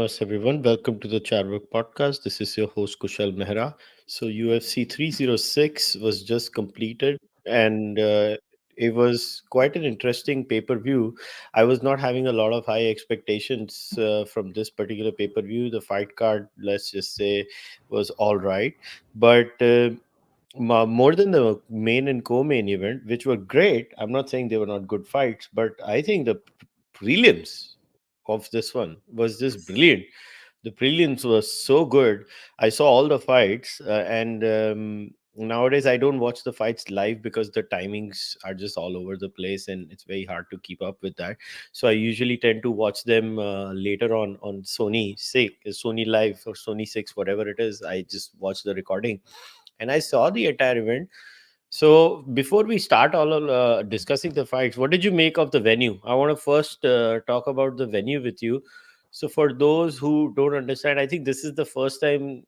namaste everyone. Welcome to the Cārvāka podcast. This is your host Kushalmehra. So UFC 306 was just completed, and it was quite an interesting pay-per-view. I was not having a lot of high expectations from this particular pay-per-view. The fight card, let's just say, was all right, but more than the main and co-main event, which were great. I'm not saying they were not good fights, but I think the prelims of this one was just brilliant. The prelims was so good. I saw all the fights, and nowadays I don't watch the fights live because the timings are just all over the place, and it's very hard to keep up with that. So I usually tend to watch them later on Sony 6, Sony Live or Sony 6, whatever it is. I just watch the recording, and I saw the entire event. So before we start all discussing the fights, what did you make of the venue? I want to first talk about the venue with you. So for those who don't understand, I think this is the first time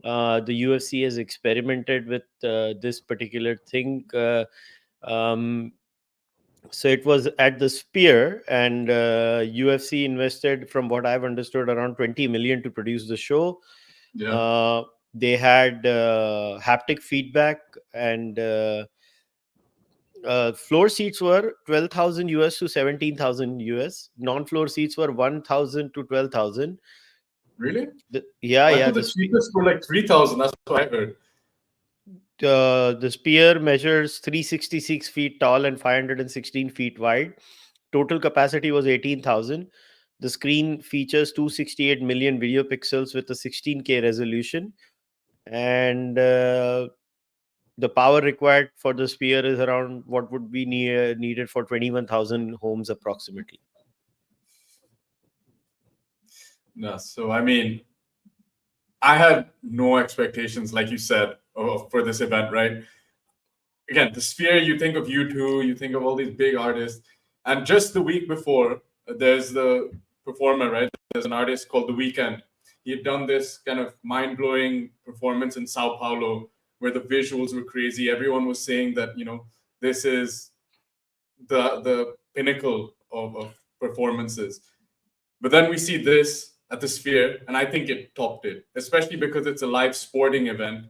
the UFC has experimented with this particular thing. Um, so it was at the Spear, and UFC invested, from what I've understood, around 20 million to produce the show. Yeah. Uh, they had haptic feedback, and floor seats were 12,000 US to 17,000 US. Non-floor seats were 1,000 to 12,000. Really? Yeah, I yeah. thought the cheapest were like 3,000. That's what I heard. The Spear measures 366 feet tall and 516 feet wide. Total capacity was 18,000. The screen features 268 million video pixels with a 16K resolution, and the power required for the Spear is around what would be needed for 21,000 homes approximately. Yeah. So, I mean, I had no expectations, like you said, for this event, right? Again, the Sphere, you think of U2, you think of all these big artists. And just the week before, there's the performer, right? There's an artist called The Weeknd. He had done this kind of mind blowing performance in Sao Paulo where the visuals were crazy. Everyone was saying that, this is the pinnacle of performances. But then we see this at the Sphere, and I think it topped it, especially because it's a live sporting event.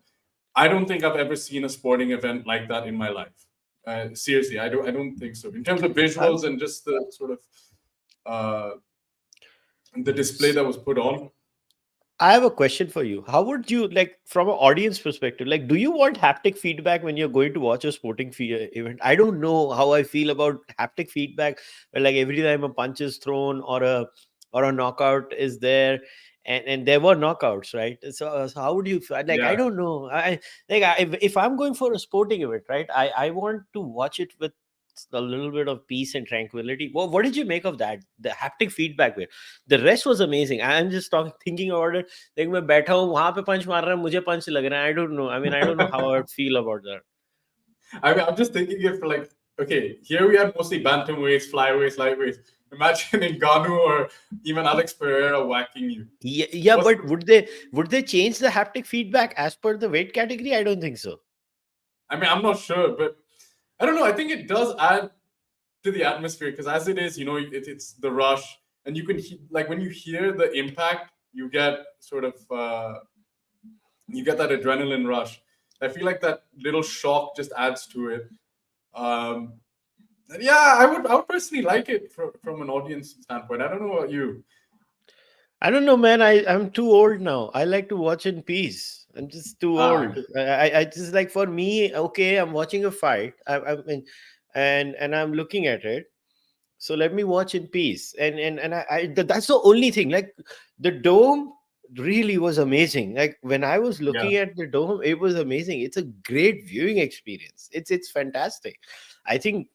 I don't think I've ever seen a sporting event like that in my life. Seriously, I don't think so. In terms of I, visuals and just the sort of uh, the display that was put on. I have a question for you. How would you, like, from an audience perspective, like, do you want haptic feedback when you're going to watch a sporting event? I don't know how I feel about haptic feedback, where, like, every time a punch is thrown or a knockout is there, and there were knockouts, right? So how would you feel? Like, I Yeah, don't know. If I'm going for a sporting event, right, I want to watch it with a little bit of peace and tranquility. What did you make of that? The haptic feedback bit. The rest was amazing. I'm just thinking about it. Like, मैं बैठा हूँ वहां पे punch मार रहा है, मुझे punch लग रहा है. I don't know. I mean, I don't know how I would feel about that. I mean, I'm just thinking if like, okay, here we had mostly bantamweights, flyweights, lightweights. Imagine Ngannou or even Alex Pereira whacking you. Yeah, What's but would they change the haptic feedback as per the weight category? I don't think so. I mean, I'm not sure, but I don't know. I think it does add to the atmosphere because as it is, it's the rush, and you can like when you hear the impact, you get sort of you get that adrenaline rush. I feel like that little shock just adds to it. Um, and yeah, I would personally like it from an audience standpoint. I don't know about you. I don't know, man. I'm too old now. I like to watch in peace. I'm just too old. Okay. I just, like, for me, okay, I'm watching a fight. I mean, and I'm looking at it. So let me watch in peace. That's the only thing. Like, the dome really was amazing. Like, when I was Yeah. looking at the dome, it was amazing. It's a great viewing experience. It's fantastic. I think,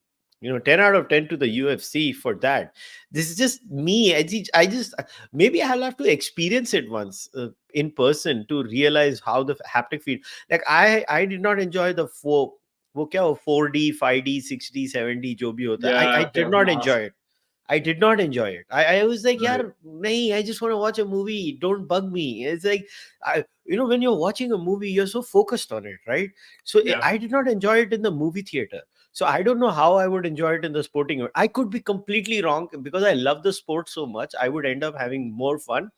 10 out of 10 to the UFC for that. This is just me. I just maybe I'll have to experience it once in person to realize how the haptic feel. Like, I did not enjoy the वो क्या हो 4D 5D 6D 7D जो भी होता है. I Yeah. did Yeah. not Mask. enjoy it. I did not enjoy it. I was like, Right. yaar, nahi, I just want to watch a movie. Don't bug me. It's like, when you're watching a movie, you're so focused on it, right? So Yeah. I did not enjoy it in the movie theater. So I don't know how I would enjoy it in the sporting event. I could be completely wrong because I love the sport so much. I would end up having more fun.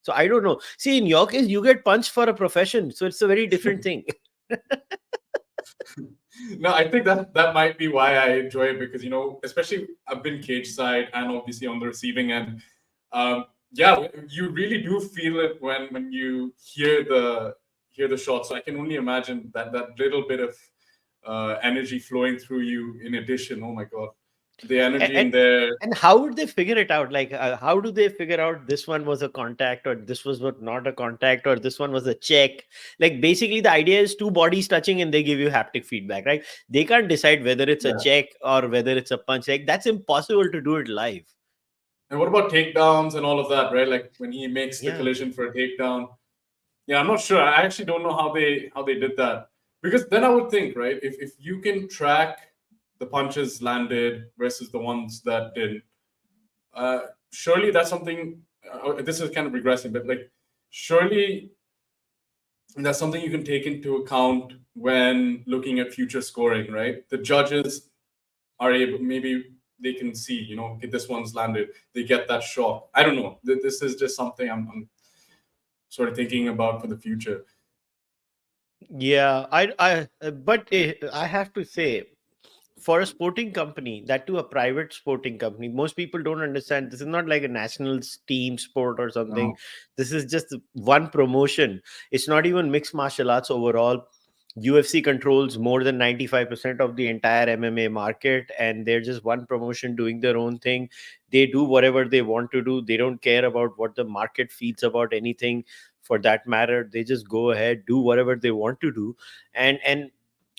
So I don't know. See, in your case, you get punched for a profession, so it's a very different thing. No, I think that might be why I enjoy it, because especially I've been cage side and obviously on the receiving end. Yeah, you really do feel it when you hear the shot. So I can only imagine that little bit of energy flowing through you. In addition, oh my god, the And, energy in and there. and how would they figure it out? Like, how do they figure out this one was a contact, or this was what not a contact, or this one was a check? Like, basically, the idea is two bodies touching, and they give you haptic feedback, right? They can't decide whether it's a Yeah. check or whether it's a punch. Like, that's impossible to do it live. And what about takedowns and all of that, right? Like when he makes the Yeah. collision for a takedown. Yeah, I'm not sure. I actually don't know how they did that. Because then I would think, right, if you can track the punches landed versus the ones that didn't, uh, surely that's something. This is kind of regressing, but like, surely that's something you can take into account when looking at future scoring, right? The judges are able, maybe they can see, okay, this one's landed. They get that shot. I don't know. This is just something I'm sort of thinking about for the future. Yeah, but I have to say, for a sporting company, that to a private sporting company, most people don't understand. This is not like a national team sport or something. No. This is just one promotion. It's not even mixed martial arts overall. UFC controls more than 95% of the entire MMA market, and they're just one promotion doing their own thing. They do whatever they want to do. They don't care about what the market feels about anything for that matter. They just go ahead, do whatever they want to do. And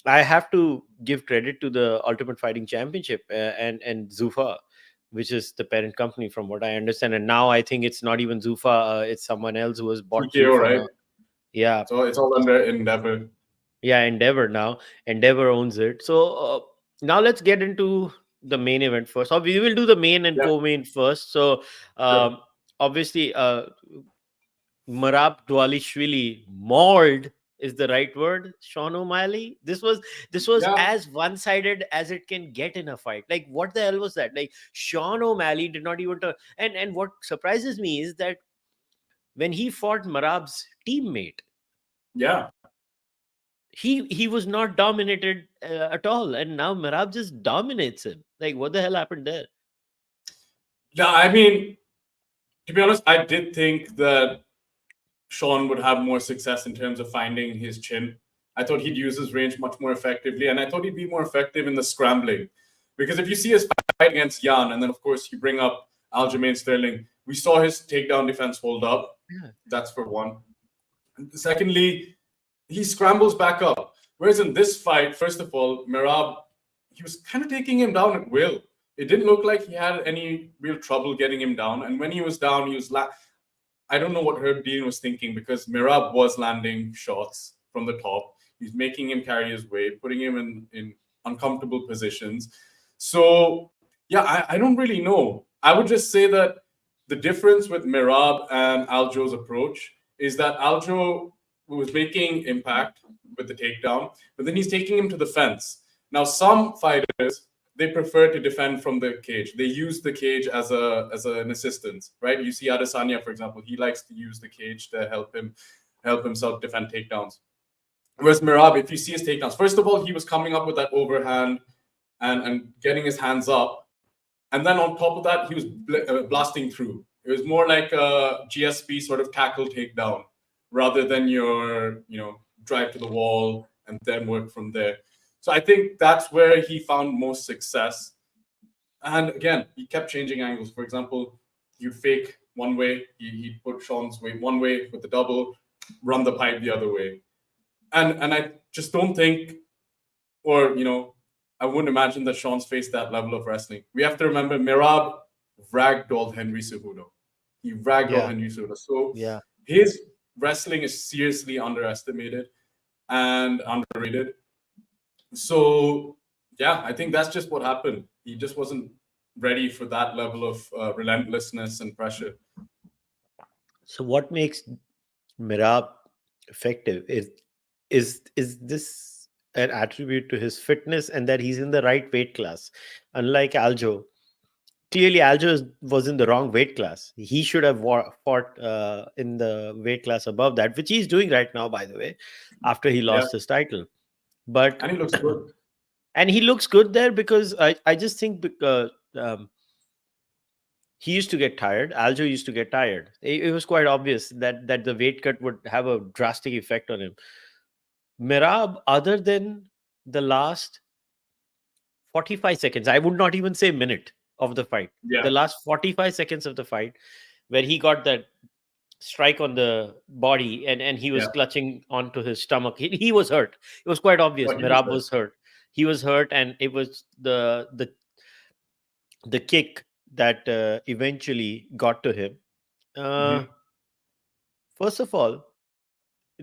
I have to give credit to the Ultimate Fighting Championship and Zufa, which is the parent company, from what I understand. And now I think it's not even Zufa; it's someone else who has bought TKO, Zufa right? now. Yeah, So it's all under Endeavor. yeah, Endeavor now. Endeavor owns it. So now let's get into the main event first. Or we will do the main and Yeah, co-main first. So sure. um, obviously, Marab Dwalishvili mauled is the right word. Sean O'Malley. This was Yeah, as one-sided as it can get in a fight. Like, what the hell was that? Like, Sean O'Malley did not even turn. And what surprises me is that when he fought Marab's teammate, yeah. he was not dominated at all, and now Marab just dominates him. Like, what the hell happened there? Yeah, I mean, to be honest, I did think that Sean would have more success in terms of finding his chin. I thought he'd use his range much more effectively, and I thought he'd be more effective in the scrambling. Because if you see his fight against Jan, and then of course you bring up Aljamain Sterling, we saw his takedown defense hold up. Yeah. That's for one. Secondly, he scrambles back up. Whereas in this fight, first of all, Merab, he was kind of taking him down at will. It didn't look like he had any real trouble getting him down. And when he was down, he was I don't know what Herb Dean was thinking, because Merab was landing shots from the top. He's making him carry his weight, putting him in uncomfortable positions. So yeah, I don't really know. I would just say that the difference with Merab and Aljo's approach is that Aljo was making impact with the takedown, but then he's taking him to the fence. Now, some fighters, they prefer to defend from the cage. They use the cage as an assistance, right? You see Adesanya, for example, he likes to use the cage to help himself defend takedowns. Whereas Mirab, if you see his takedowns, first of all, he was coming up with that overhand and getting his hands up, and then on top of that, he was blasting through. It was more like a GSP sort of tackle takedown rather than your, drive to the wall and then work from there. So I think that's where he found most success. And again, he kept changing angles. For example, he'd fake one way, he'd put Sean's weight one way with the double, run the pipe the other way. And I just don't think, or I wouldn't imagine that Sean's faced that level of wrestling. We have to remember Mirab ragdolled Henry Cejudo. He ragdolled Yeah, Henry Cejudo. So yeah. his wrestling is seriously underestimated and underrated. So yeah, I think that's just what happened. He just wasn't ready for that level of relentlessness and pressure. So what makes Mirab effective is this? an attribute to his fitness and that he's in the right weight class. Unlike Aljo, clearly was in the wrong weight class. He should have fought in the weight class above that, which he's doing right now, by the way, after he Yeah, lost his title. But and he looks good. and he looks good there because I just think he used to get tired. Aljo used to get tired. It was quite obvious that the weight cut would have a drastic effect on him. Merab, other than the last 45 seconds, I would not even say minute of the fight, the Yeah, last 45 seconds of the fight, where he got that strike on the body and he was yeah. clutching onto his stomach. He was hurt. It was quite obvious. What he was Merab good. was hurt. He was hurt, and it was the kick that eventually got to him. Uh, Hmm. First of all,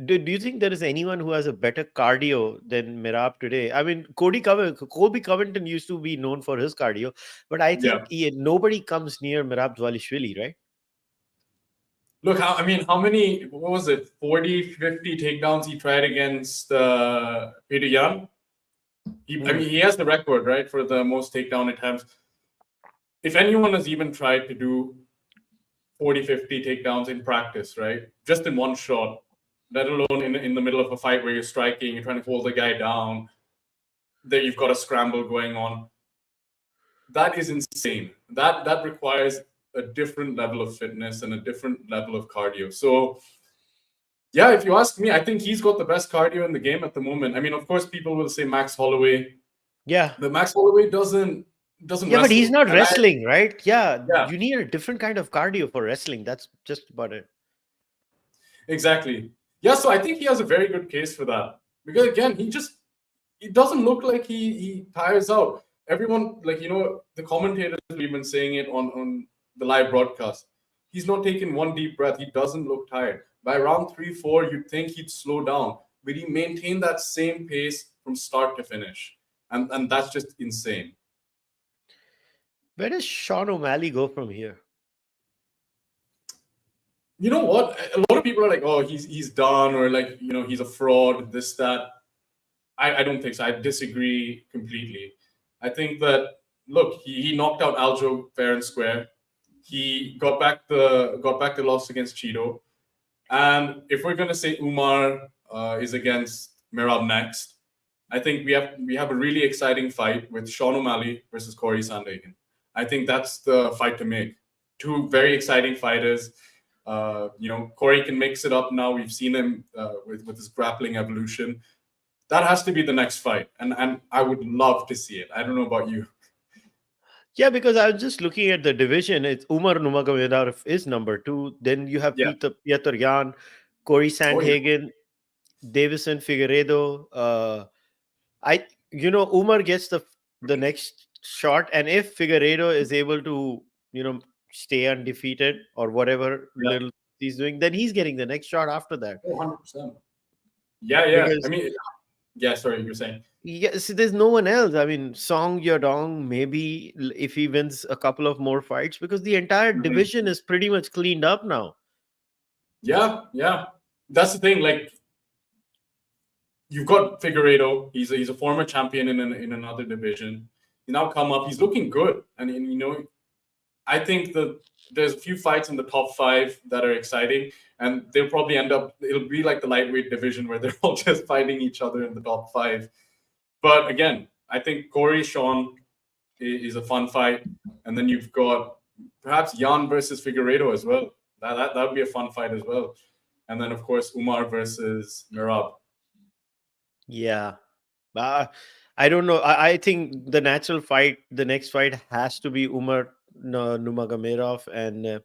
do you think there is anyone who has a better cardio than Mirab today? I mean, Kobe Covington used to be known for his cardio, but I Yeah. think nobody comes near Mirab Dvalishvili, right? Look, I mean, how many, what was it, 40, 50 takedowns he tried against Peter Yan? I Hmm. mean, he has the record, right, for the most takedown attempts. If anyone has even tried to do 40, 50 takedowns in practice, right, just in one shot, let alone in the middle of a fight where you're striking, you're trying to hold the guy down, there you've got a scramble going on. That is insane. That requires a different level of fitness and a different level of cardio. So yeah, if you ask me, I think he's got the best cardio in the game at the moment. I mean, of course, people will say Max Holloway, Yeah. but Max Holloway doesn't Yeah, but he's wrestle, not and I wrestling, right? Yeah, yeah, you need a different kind of cardio for wrestling. That's just about it. exactly. Yeah, so I think he has a very good case for that because again, he doesn't look like he tires out. Everyone, like the commentators have even saying it on the live broadcast. He's not taking one deep breath. He doesn't look tired. By round 3, 4, you'd think he'd slow down, but he maintained that same pace from start to finish, and that's just insane. Where does Sean O'Malley go from here? You know what? A lot of people are like, "Oh, he's done," or like, he's a fraud. This that. I don't think so. I disagree completely. I think that look, he knocked out Aljo fair and square. He got back the loss against Cheeto. And if we're gonna say Umar is against Merab next, I think we have a really exciting fight with Sean O'Malley versus Corey Sandhagen. I think that's the fight to make. Two very exciting fighters. Corey can mix it up now. We've seen him with his grappling evolution. That has to be the next fight, and I would love to see it. I don't know about you. Yeah, because I was just looking at the division. It's Umar Nurmagomedov is number 2. Then you have Yeah. Piotr Jan, Corey Oh yeah. Sandhagen, Davison Figueredo. Umar gets the next shot, and if Figueredo is able to stay undefeated or whatever Yeah. little he's doing, then he's getting the next shot after that. Oh, 100%. Yeah, yeah. I Because mean, yeah. Sorry, you're saying. yes, there's no one else. I mean, Song Yadong, maybe if he wins a couple of more fights, because the entire Mhm. division is pretty much cleaned up now. Yeah, yeah. That's the thing. Like you've got Figueredo. He's a former champion in another division. He now come up. He's looking good, and I think that there's a few fights in the top 5 that are exciting, and they'll probably end up. It'll be like the lightweight division where they're all just fighting each other in the top 5. But again, I think Corey Sean is a fun fight, and then you've got perhaps Jan versus Figueredo as well. That would be a fun fight as well, and then of course Umar versus Mirab. Yeah. Uh, I don't know. I think the natural fight, the next fight has to be Umar Numagamerov and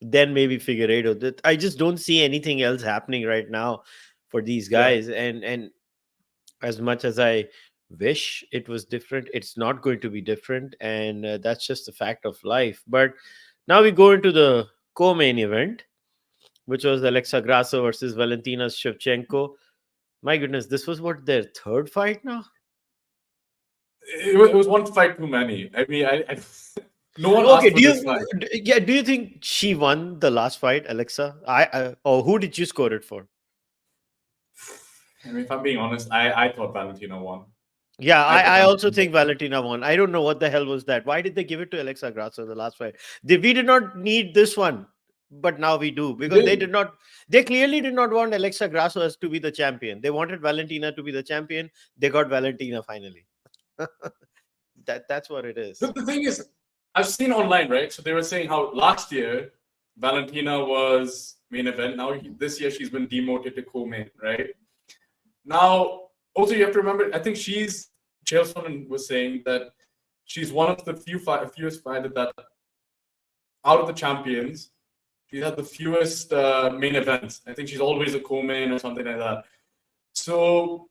then maybe Figueiredo. I just don't see anything else happening right now for these Yeah, guys. And as much as I wish it was different, it's not going to be different. And that's just a fact of life. But now we go into the co-main event, which was Alexa Grasso versus Valentina Shevchenko. My goodness, this was what, their third fight now? it was one fight too many. I mean, no one Okay, asked for this fight. do you think she won the last fight, Alexa? Or who did you score it for? I mean, if I'm being honest, I thought Valentina won. Yeah, I thought I also Valentina think Valentina won. I don't know what the hell was that. Why did they give it to Alexa Grasso in the last fight? We did not need this one, but now we do, because they did. did not. They clearly did not want Alexa Grasso as to be the champion. They wanted Valentina to be the champion. They got Valentina finally. That's what it is. Look, the thing is, I've seen online, right? So they were saying how last year Valentina was main event. Now this year she's been demoted to co-main, right? Now, also you have to remember, I think Chael Sonnen was saying that she's one of the fewest fighters that out of the champions, she had the fewest main events. I think she's always a co-main or something like that. So,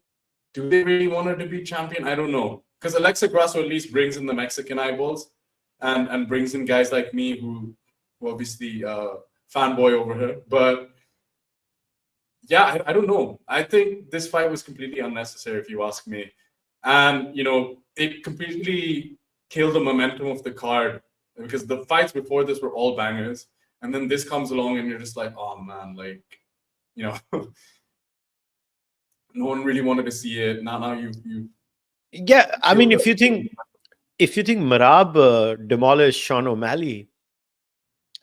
do they really want her to be champion? I don't know, because Alexa Grasso at least brings in the Mexican eyeballs, and brings in guys like me who obviously fanboy over her. But yeah, I don't know. I think this fight was completely unnecessary, if you ask me. And, it completely killed the momentum of the card, because the fights before this were all bangers. And then this comes along and you're just like, oh man, like, no one really wanted to see it. Now you Yeah, I mean, killed if you think Marab demolished Sean O'Malley,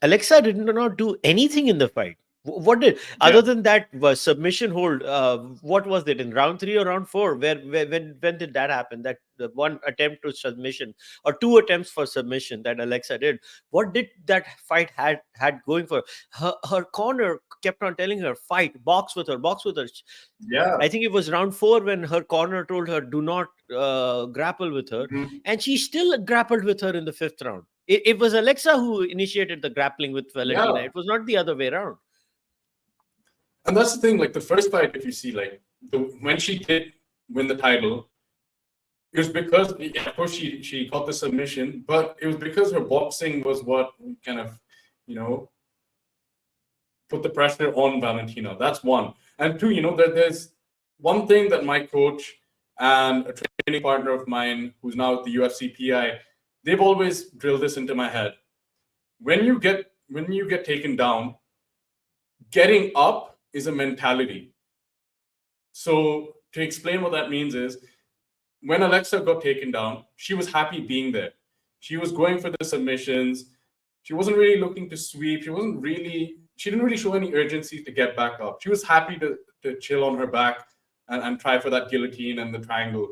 Alexa did not do anything in the fight. What did, yeah. other than that submission hold? What was it in round 3 or round 4? When did that happen? That the one attempt to submission, or 2 attempts for submission that Alexa did. What did that fight had going for her? Her corner kept on telling her, "Fight, box with her, box with her." Yeah. I think it was round 4 when her corner told her, "Do not grapple with her," Mhm. and she still grappled with her in the 5th round. It was Alexa who initiated the grappling with Valentina. Yeah. It was not the other way around. And that's the thing, like the first fight, if you see, like when she did win the title, it was because, of course, she got the submission, but it was because her boxing was what kind of, put the pressure on Valentina. That's one. And two, there's one thing that my coach and a training partner of mine, who's now at the UFC PI, they've always drilled this into my head. When you get taken down, getting up is a mentality. So to explain what that means is, when Alexa got taken down, she was happy being there. She was going for the submissions. She wasn't really looking to sweep. She didn't really show any urgency to get back up. She was happy to chill on her back and try for that guillotine and the triangle.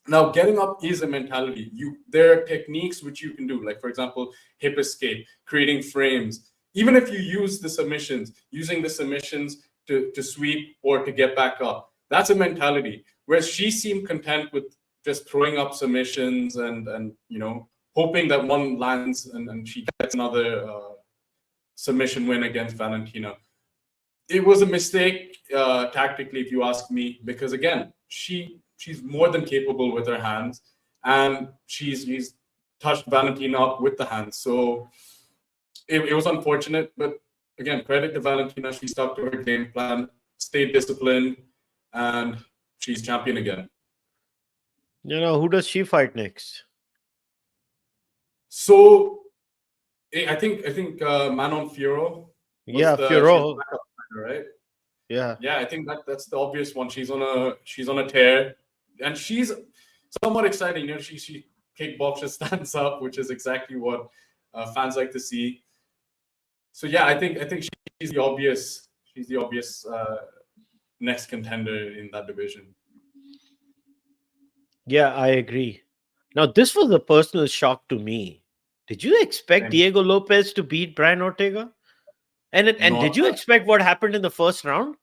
Now, getting up is a mentality. There are techniques which you can do, like, for example, hip escape, creating frames. Even if you use the submissions, using the submissions to sweep or to get back up, that's a mentality. Whereas she seemed content with just throwing up submissions and hoping that one lands and she gets another submission win against Valentina. It was a mistake tactically, if you ask me, because again, she's more than capable with her hands, and she's touched Valentina up with the hands. So it was unfortunate, but again, credit to Valentina. She stuck to her game plan, stayed disciplined, and she's champion again. Who does she fight next? So I think Manon Fiorot was Yeah, she's Fiorot. the backup fighter, right? Yeah. Yeah, I think that's the obvious one. She's on a tear, and she's somewhat exciting. She kickboxes, stands up, which is exactly what fans like to see. So yeah, I think she's the obvious next contender in that division. Yeah, I agree. Now, this was a personal shock to me. Did you expect And Diego Lopez to beat Brian Ortega? And did not you expect what happened in the first round?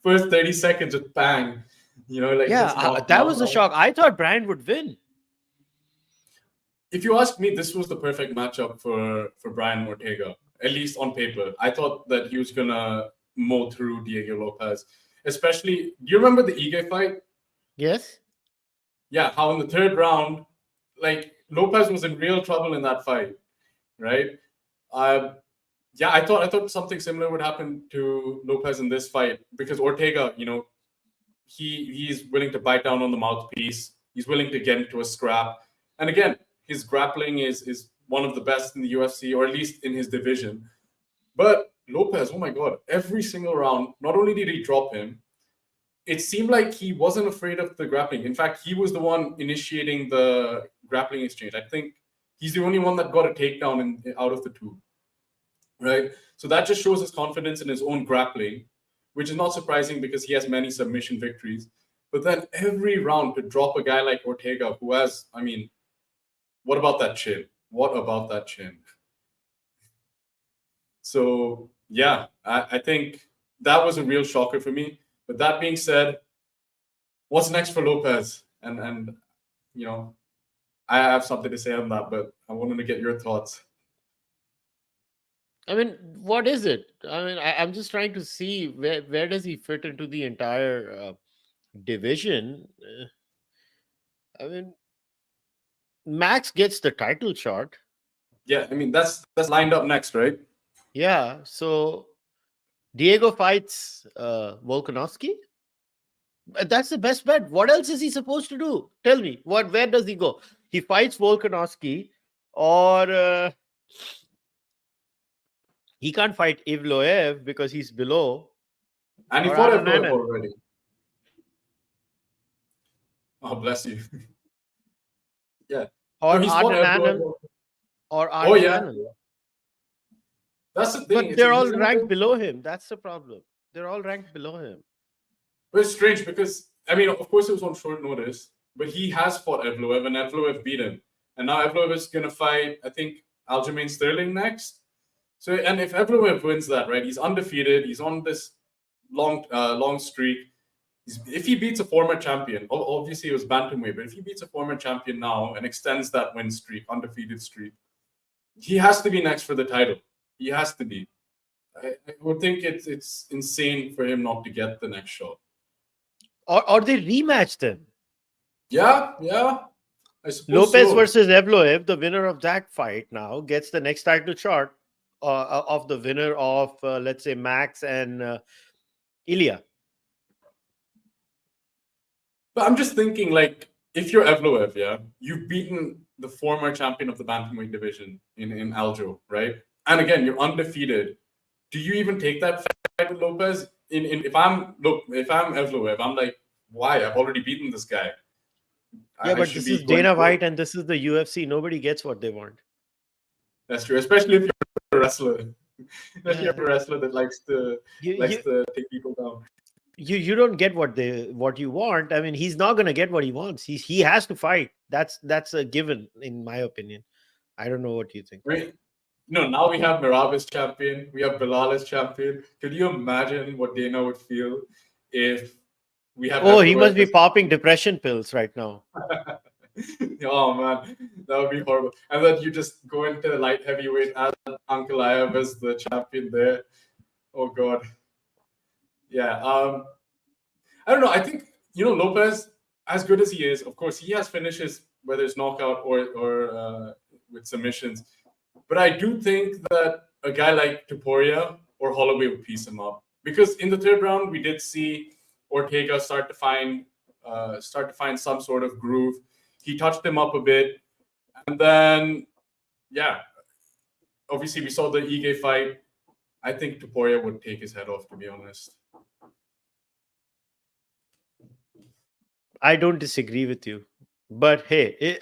first 30 seconds with bang, Yeah, just knocked him that was a out. shock. I thought Brian would win. If you ask me, this was the perfect matchup for Brian Ortega, at least on paper. I thought that he was gonna mow through Diego Lopez, especially. Do you remember the Ige fight? Yes. Yeah, how in the 3rd round, like Lopez was in real trouble in that fight, right? Yeah, I thought something similar would happen to Lopez in this fight, because Ortega, he's willing to bite down on the mouthpiece. He's willing to get into a scrap, and again, his grappling is one of the best in the UFC, or at least in his division. But Lopez, oh my god, every single round, not only did he drop him, it seemed like he wasn't afraid of the grappling. In fact, he was the one initiating the grappling exchange. I think he's the only one that got a takedown out of the two, right? So that just shows his confidence in his own grappling, which is not surprising because he has many submission victories. But then every round to drop a guy like Ortega, who has, I mean, what about that chin? What about that chin? So yeah, I think that was a real shocker for me. But that being said, what's next for Lopez? And you know, I have something to say on that, but I wanted to get your thoughts. I mean, what is it? I mean, I'm just trying to see where does he fit into the entire division. I mean, Max gets the title shot. Yeah, I mean that's lined up next, right? Yeah. So Diego fights Volkanovski. That's the best bet. What else is he supposed to do? Tell me. What? Where does he go? He fights Volkanovski, or he can't fight Ivloev because he's below, And he or fought Evloev Adnan already. Oh, bless you. Yeah. or No, he's fought Adnan Evloev. or Oh yeah, Adnan. that's the thing. But they're all He's in a ranked bit. below him. That's the problem. They're all ranked below him. But it's strange because I mean, of course, it was on short notice, but he has fought Evloev, and Evloev beat him. And now Evloev is gonna fight, I think, Aljamain Sterling next. So, and if Evloev wins that, right, he's undefeated. He's on this long streak. If he beats a former champion, obviously it was bantamweight, but if he beats a former champion now and extends that win streak, undefeated streak, he has to be next for the title. He has to be. I would think it's insane for him not to get the next shot. Or they rematch them. Yeah, I suppose Lopez so. versus Evloev, the winner of that fight now gets the next title shot of the winner of, let's say, Max and Ilya. But I'm just thinking, like, if you're Evloev, yeah, you've beaten the former champion of the bantamweight division in Aljo, right? And again, you're undefeated. Do you even take that fight with Lopez? If I'm Evloev, I'm like, why? I've already beaten this guy. Yeah, I but should this be is going Dana for it. White and this is the UFC. Nobody gets what they want. That's true, especially if you're a wrestler. Especially Yeah. if you're a wrestler that likes to You take people down. you don't get what you want. I mean, he's not gonna get what he wants. He has to fight. That's a given, in my opinion. I don't know what you think. Right? No, now we have Merab as champion. We have Bilal as champion. Could you imagine what Dana would feel if we have Oh, he must Evloev be as popping depression pills right now. oh man, that would be horrible. And then you just go into light heavyweight as Uncle Ayav as the champion there. Oh god. Yeah. I don't know. I think Lopez, as good as he is, of course, he has finishes whether it's knockout or with submissions. But I do think that a guy like Topuria or Holloway would piece him up because in the third round we did see Ortega start to find some sort of groove. He touched him up a bit, and then yeah, obviously we saw the Ige fight. I think Topuria would take his head off, to be honest. I don't disagree with you. But hey,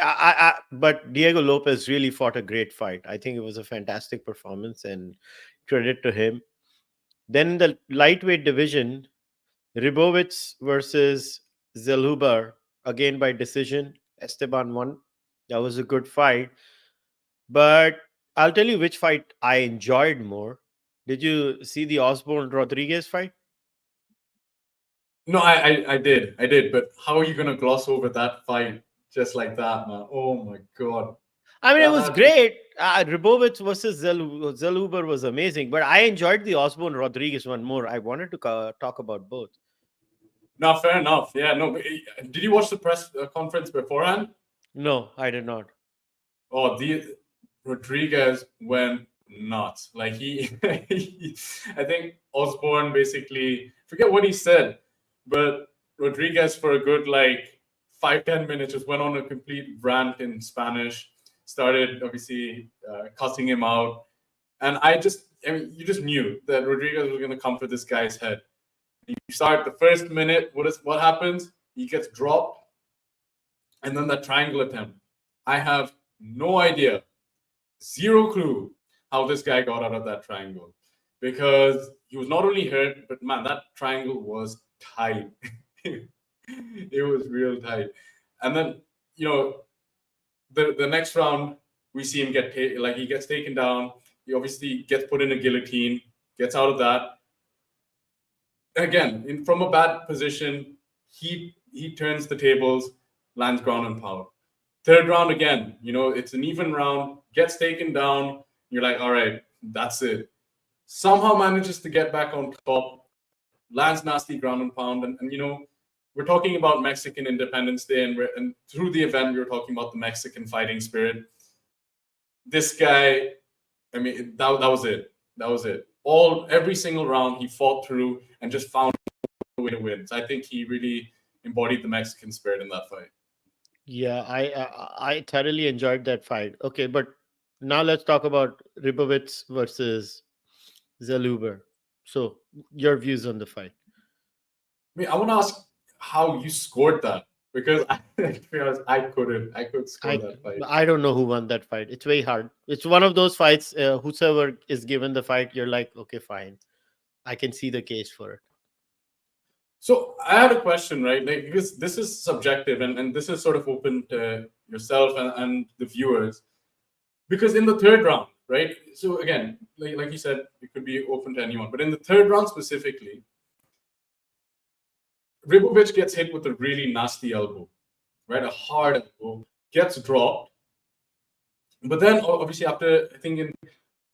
but Diego Lopez really fought a great fight. I think it was a fantastic performance and credit to him. Then in the lightweight division, Ribovitz versus Zelhuber, again by decision. Esteban won. That was a good fight. But I'll tell you which fight I enjoyed more. Did you see the Osborne Rodriguez fight? No, I did. But how are you gonna gloss over that fight just like that, man? Oh my god, I mean, it was that great. Ribovitz versus Zelhuber was amazing, but I enjoyed the Osborne Rodriguez one more. I wanted to talk about both. no, fair enough. Yeah, no. But, did you watch the press conference beforehand? No, I did not. Oh, the Rodriguez went nuts. Like I think Osborne basically forget what he said, but Rodriguez for a good like 5-10 minutes just went on a complete rant in Spanish. Started obviously cussing him out, and I mean, you just knew that Rodriguez was going to come for this guy's head. You start the first minute. What happens? He gets dropped, and then that triangle attempt. I have no idea, zero clue how this guy got out of that triangle, because he was not only hurt, but man, that triangle was tight. It was real tight. And then, you know, the next round, we see him like he gets taken down. He obviously gets put in a guillotine, gets out of that. Again, from a bad position, he turns the tables, lands ground and pound. Third round again, it's an even round, gets taken down. You're like, all right, that's it. Somehow manages to get back on top, lands nasty ground and pound. And we're talking about Mexican Independence Day, and through the event, we were talking about the Mexican fighting spirit. This guy, I mean, that was it. That was it. Every single round, he fought through and just found a way to win. So I think he really embodied the Mexican spirit in that fight. Yeah, I thoroughly enjoyed that fight. Okay, but now let's talk about Ribovitz versus Zaluber. So, your views on the fight? I mean, I want to ask how you scored that, because to be honest, I could score that fight. I don't know who won that fight. It's very hard. It's one of those fights. Whosoever is given the fight, you're like, okay, fine, I can see the case for it. So I had a question, right? Like, because this is subjective, and this is sort of open to yourself and the viewers. Because in the third round, right? So again, like you said, it could be open to anyone. But in the third round specifically, Ribovich gets hit with a really nasty elbow, right? A hard elbow, gets dropped. But then obviously after, I think in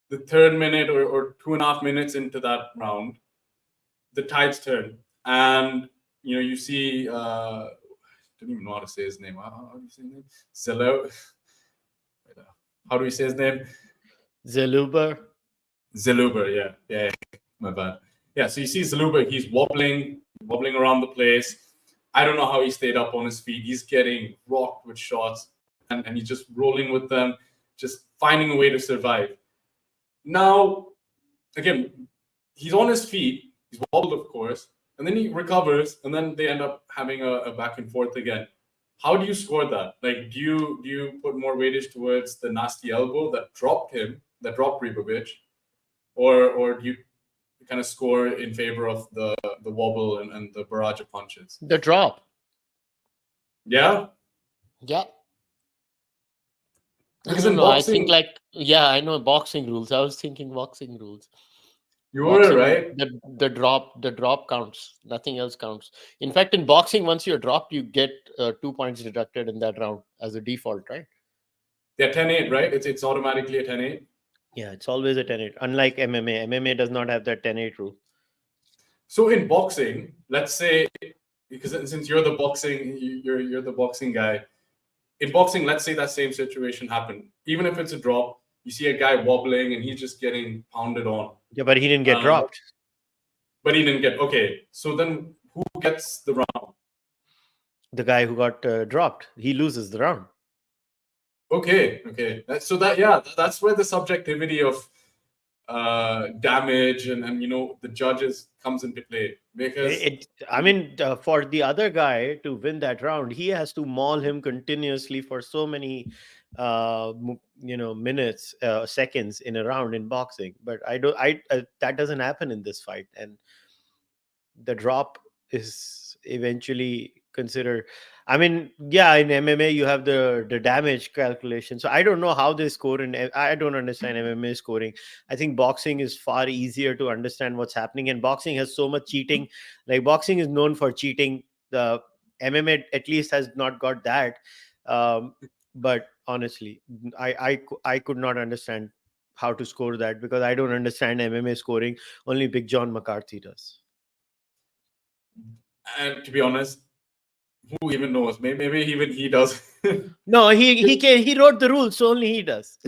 the third minute or 2.5 minutes into that round, the tides turn. And you see, I don't even know how to say his name. How do you say his name? How do we say his name? Zaluber. Yeah. My bad. Yeah, so you see Zaluber, he's wobbling around the place. I don't know how he stayed up on his feet. He's getting rocked with shots, and he's just rolling with them, just finding a way to survive. Now, again, he's on his feet. He's wobbled, of course, and then he recovers, and then they end up having a back and forth again. How do you score that? Like, do you put more weightage towards the nasty elbow that dropped Ribovich, or do you kind of score in favor of the wobble and the barrage of punches? The drop. Yeah. Yeah. Because I in I boxing, think I know boxing rules. I was thinking boxing rules. you Boxing, were right. the drop counts. Nothing else counts. In fact, in boxing, once you're dropped, you get 2 points deducted in that round as a default, right? Yeah, 10-8, right? It's automatically a 10-8. Yeah, it's always a 10-8. Unlike MMA, MMA does not have that 10-8 rule. So in boxing, let's say, because since you're the boxing guy, in boxing, let's say that same situation happened. Even if it's a drop, you see a guy wobbling and he's just getting pounded on. Yeah, but he didn't get dropped. But he didn't get, okay. So then who gets the round? The guy who got dropped, he loses the round. Okay. That's where the subjectivity of damage and the judges comes into play, because for the other guy to win that round, he has to maul him continuously for so many minutes, seconds in a round in boxing. But that doesn't happen in this fight, and the drop is eventually considered. I mean, yeah, in MMA you have the damage calculation. So I don't know how they score, and I don't understand MMA scoring. I think boxing is far easier to understand what's happening, and boxing has so much cheating. Like, boxing is known for cheating. The MMA at least has not got that. But honestly, I could not understand how to score that, because I don't understand MMA scoring. Only Big John McCarthy does. And to be honest, who even knows? Maybe even he does. No, he wrote the rules, so only he does.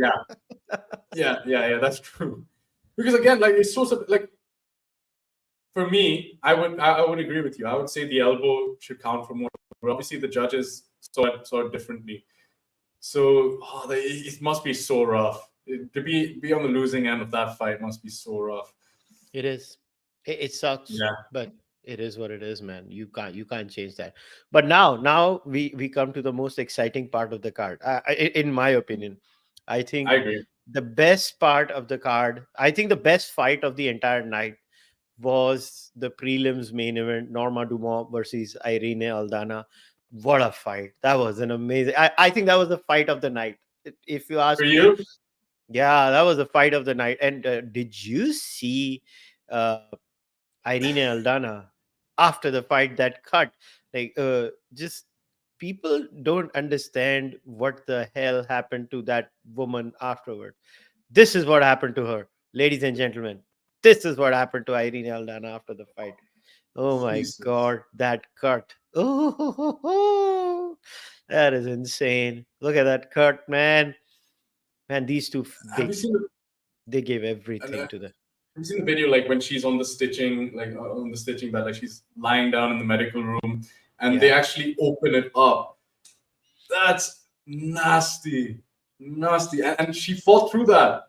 Yeah. That's true. Because again, like, it's so like, for me, I would agree with you. I would say the elbow should count for more. But obviously, the judges saw it differently. So it must be so rough to be on the losing end of that fight. Must be so rough. It is. It sucks. Yeah. But It is what it is, man. You can't change that. But now we come to the most exciting part of the card. In my opinion, I I think agree. the best part of the card. I think the best fight of the entire night was the prelims main event: Norma Dumont versus Irene Aldana. What a fight! That was an amazing. I think that was the fight of the night. If you For ask me, you, yeah, that was the fight of the night. And did you see? Uh, Irene Aldana after the fight, that cut, like just people don't understand what the hell happened to that woman afterward. This is what happened to her, ladies and gentlemen. This is what happened to Irene Aldana after the fight. Oh my Jesus. god, that cut. Oh, that is insane. Look at that cut, man. Man, these two, Have you seen the they gave and, everything to the. have you seen the video like when she's on the stitching, like on the stitching bed, like she's lying down in the medical room, and they Yeah, actually open it up. That's nasty, nasty, and she fought through that.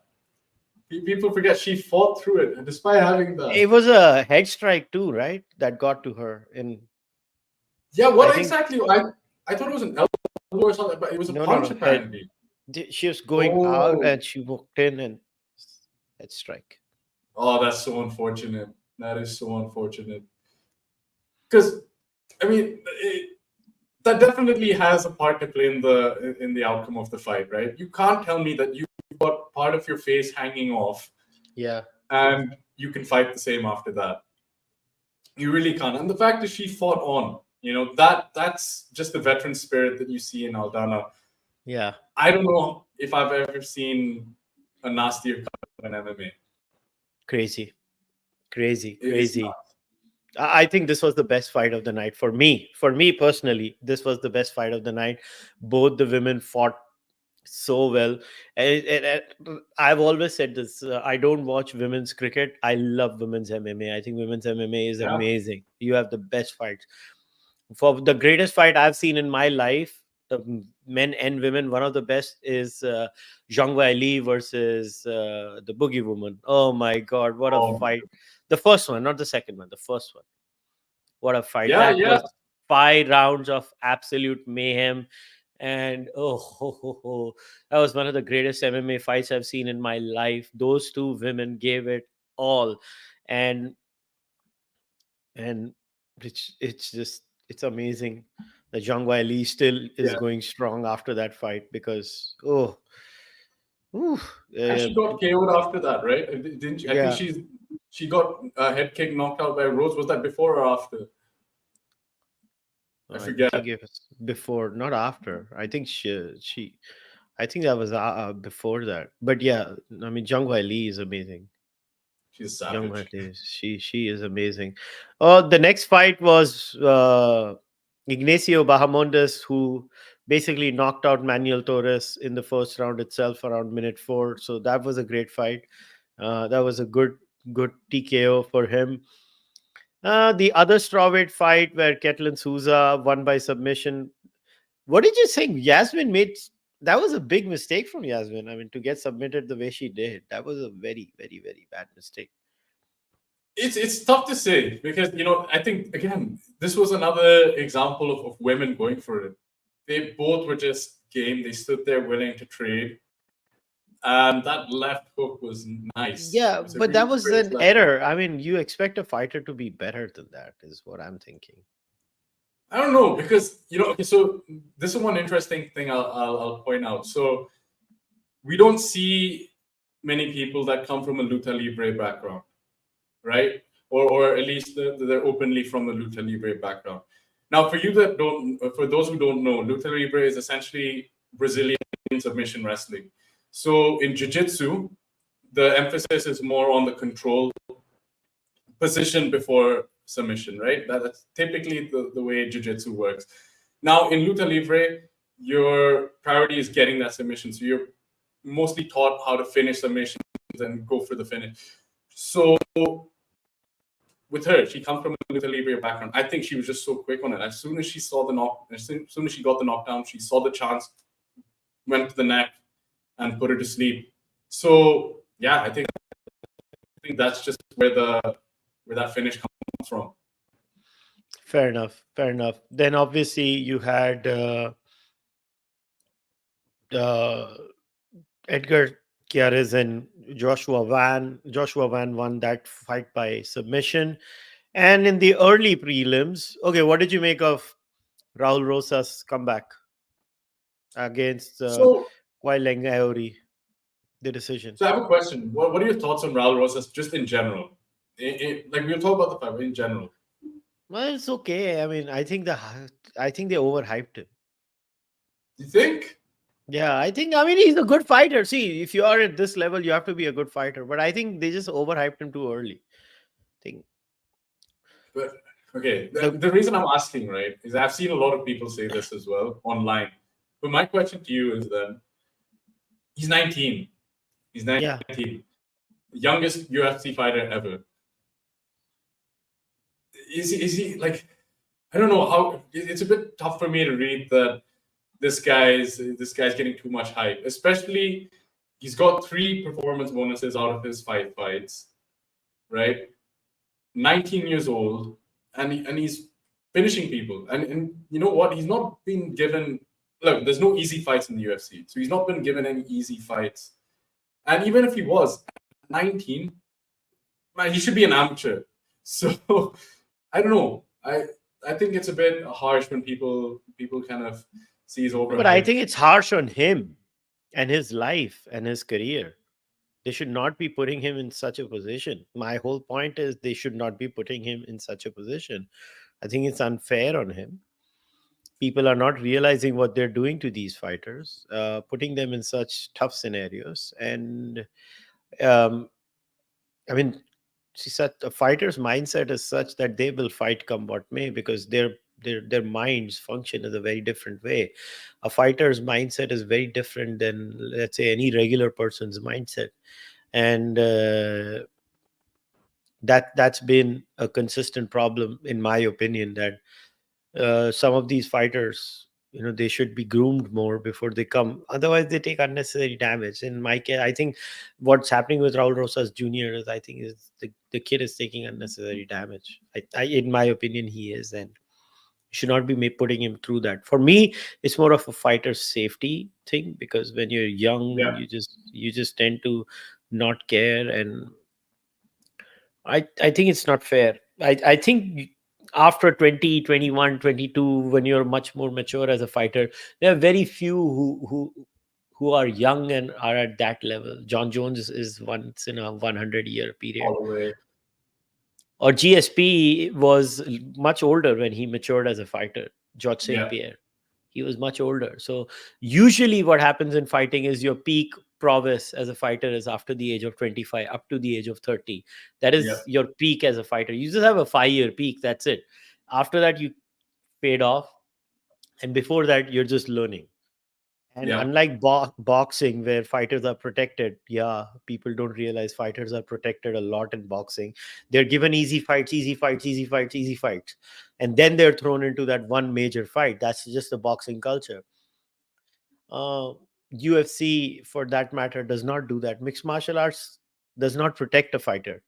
People forget she fought through it, despite having it that. was a head strike too, right? That got to her. And Yeah, I what think exactly? I thought it was an elbow or something, but it was a no, no, punch no. Head. apparently. She was going out Oh, and she walked in and head strike. oh, that's so unfortunate. That is so unfortunate. Because I mean, that definitely has a part to play in the outcome of the fight, right? You can't tell me that you've got part of your face hanging off Yeah, and you can fight the same after that. You really can't. And the fact that she fought on, that's just the veteran spirit that you see in Aldana. yeah. I don't know if I've ever seen a nastier cut in MMA. Crazy, crazy, It's crazy. not. I think this was the best fight of the night for me. For me personally, this was the best fight of the night. Both the women fought so well. And I've always said this. I don't watch women's cricket. I love women's MMA. I think women's MMA is Yeah. amazing. You have the best fights. For the greatest fight I've seen in my life, men and women, one of the best is Zhang Wei Li versus the Boogie Woman. Oh my God, what a Oh, fight! The first one, not the second one, the first one. What a fight! yeah, That yeah. was 5 rounds of absolute mayhem. And oh, ho, ho, ho, that was one of the greatest MMA fights I've seen in my life. Those two women gave it all. And and it's just it's amazing that Zhang Wei Li still is Yeah. going strong after that fight because ooh, And she got KO'd after that, right? Didn't she? I think yeah, she got a head kick knocked out by Rose. Was that before or after? I I think forget. it was before, not after. I think she I think that was before that. But yeah, I mean Zhang Wei Li is amazing. She's Zhang Wei savage. Li, she is amazing. The next fight was Ignacio Bahamondes, who basically knocked out Manuel Torres in the first round itself around minute 4. So that was a great fight. That was a good TKO for him. The other strawweight fight where Ketlin Souza won by submission. What did you think? Yasmin made that was a big mistake from Yasmin. I mean, to get submitted the way she did, that was a very, very, very bad mistake. It's tough to say because I think again this was another example of women going for it. They both were just game. They stood there willing to trade, and that left hook was nice. It Yeah, was a but really that was great an left hook. error. I mean, you expect a fighter to be better than that, is what I'm thinking. I don't know because okay. So this is one interesting thing I'll point out. So we don't see many people that come from a luta libre background, right? Or at least they're openly from a luta libre background. Now, for those who don't know, luta libre is essentially Brazilian submission wrestling. So in jiu-jitsu, the emphasis is more on the control position before submission, right? That's typically the way jiu-jitsu works. Now, in luta libre, your priority is getting that submission. So you're mostly taught how to finish submissions and go for the finish. So with her, she comes from a Luta Libre background. I think she was just so quick on it. As soon as she saw the knock, as soon as she got the knockdown, she saw the chance, went to the neck, and put her to sleep. So yeah, I think that's just where that finish comes from. Fair enough. Fair enough. Then obviously you had uh, Edgar Chiares and Joshua Van. Joshua Van won that fight by submission. And in the early prelims, okay, what did you make of Raul Rosa's comeback against So, Quailang Aori, the decision? so I have a question. What are your thoughts on Raul Rosas just in general? Like we'll talk about the fight, but in general. Well, it's okay. I mean, I think they overhyped him. You think? Yeah, I mean he's a good fighter. See, if you are at this level, you have to be a good fighter. But I think they just overhyped him too early. I think But okay, the the reason I'm asking, right, is I've seen a lot of people say this as well online. But my question to you is then, he's 19. He's yeah. 19. Youngest UFC fighter ever. Is he like, I don't know how it's a bit tough for me to read that this guy's getting too much hype, especially he's got 3 performance bonuses out of his 5 fights, right? 19 years old, and he's finishing people. And you know what? He's not been given. Look, there's no easy fights in the UFC, so he's not been given any easy fights. And even if he was 19, man, he should be an amateur. So I don't know. I think it's a bit harsh when people kind of see he's But I overhyped. think it's harsh on him and his life and his career. They should not be putting him in such a position. My whole point is they should not be putting him in such a position. I think it's unfair on him. People are not realizing what they're doing to these fighters, putting them in such tough scenarios. And um, I mean, she said a fighter's mindset is such that they will fight come what may because their minds function in a very different way. A fighter's mindset is very different than, let's say, any regular person's mindset, and that's been a consistent problem in my opinion. That some of these fighters, they should be groomed more before they come, otherwise they take unnecessary damage. In my case, I think what's happening with Raul Rosas Jr. is, I think, is the kid is taking unnecessary damage. In my opinion, he is, and should not be putting him through that. For me, it's more of a fighter's safety thing, because when you're young, Yeah, you just tend to not care. And I think it's not fair. I think after 20, 21, 22, when you're much more mature as a fighter, there are very few who are young and are at that level. John Jones is once in a 100-year period. all the way. Or GSP was much older when he matured as a fighter. George St. Yeah, Pierre, he was much older. So usually what happens in fighting is your peak prowess as a fighter is after the age of 25 up to the age of 30. That yeah, is your peak as a fighter. You just have a 5-year peak, that's it. After that you fade off, and before that you're just learning. And yeah, unlike boxing, where fighters are protected, yeah, people don't realize fighters are protected a lot in boxing. They're given easy fights, easy fights, easy fights, easy fights. And then they're thrown into that one major fight. That's just the boxing culture. Uh, UFC, for that matter, does not do that. Mixed martial arts does not protect a fighter,